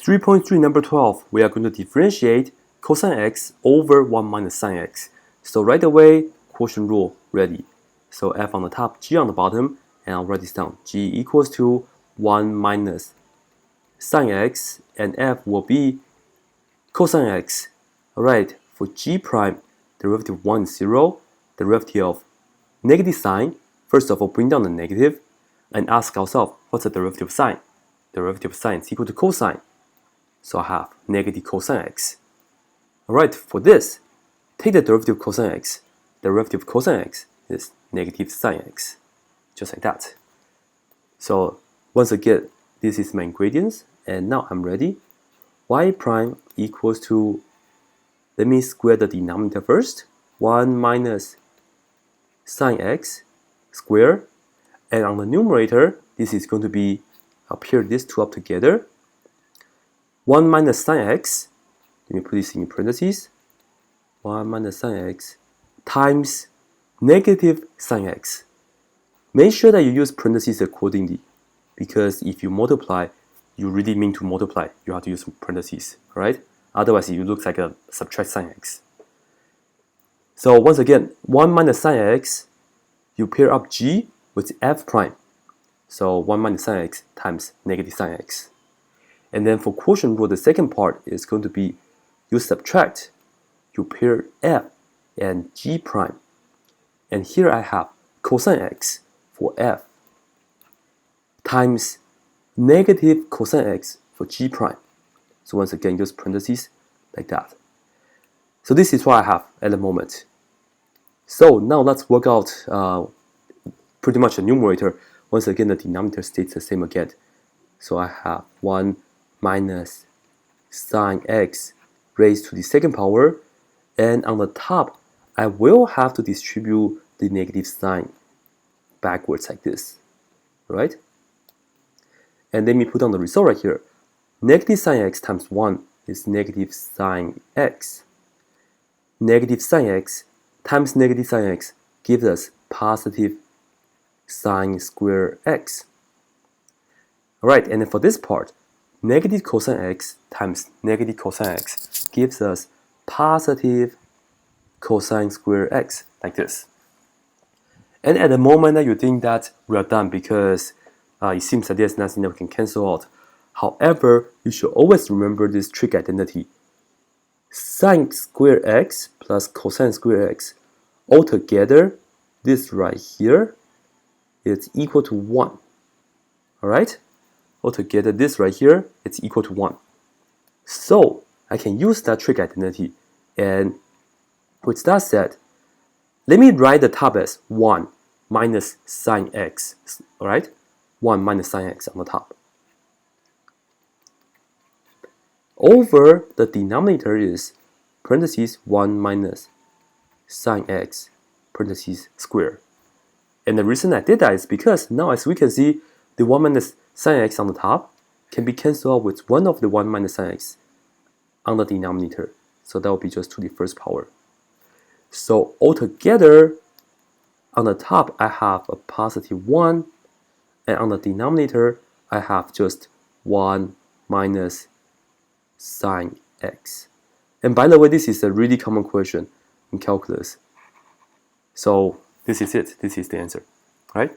3.3 number 12, we are going to differentiate cosine x over 1 minus sine x. So right away, quotient rule ready. So f on the top, g on the bottom, and I'll write this down. G equals to 1 minus sine x, and f will be cosine x. Alright, for g prime, derivative of 1 is 0, derivative of negative sine, first of all bring down the negative, and ask ourselves, what's the derivative of sine? Derivative of sine is equal to cosine. So I have negative cosine x. Alright, for this, take the derivative of cosine x. Derivative of cosine x is negative sine x. Just like that. So once again, this is my ingredients, and now I'm ready. Y prime equals to, let me square the denominator first. 1 minus sine x square. And on the numerator, this is going to be, I'll pair these two up together. 1 minus sine x, let me put this in parentheses, 1 minus sine x times negative sine x. Make sure that you use parentheses accordingly, because if you multiply, you really mean to multiply, you have to use parentheses, right? Otherwise, it looks like a subtract sine x. So once again, 1 minus sine x, you pair up g with f prime. So 1 minus sine x times negative sine x. And then for quotient rule, the second part is going to be, you subtract, you pair f and g prime. And here I have cosine x for f times negative cosine x for g prime. So once again, use parentheses like that. So this is what I have at the moment. So now let's work out pretty much the numerator. Once again, the denominator stays the same again. So I have 1 minus sine x raised to the second power, and on the top I will have to distribute the negative sign backwards like this, right? And let me put down the result right here. Negative sine x times 1 is negative sine x. Negative sine x times negative sine x gives us positive sine square x. Alright, and then for this part, negative cosine x times negative cosine x gives us positive cosine square x, like this. And at the moment that you think that we are done because it seems that there's nothing that we can cancel out. However, you should always remember this trig identity. Sine square x plus cosine square x altogether, this right here, is equal to 1. Alright? Altogether, this right here, it's equal to 1. So I can use that trig identity, and with that said, let me write the top as 1 minus sine x. Alright? 1 minus sine x on the top. Over the denominator is parentheses 1 minus sine x parentheses square. And the reason I did that is because now, as we can see, the 1 minus sine x on the top can be cancelled out with 1 of the 1 minus sine x on the denominator. So that will be just to the first power. So altogether, on the top, I have a positive 1, and on the denominator, I have just 1 minus sine x. And by the way, this is a really common question in calculus. So this is it. This is the answer, right?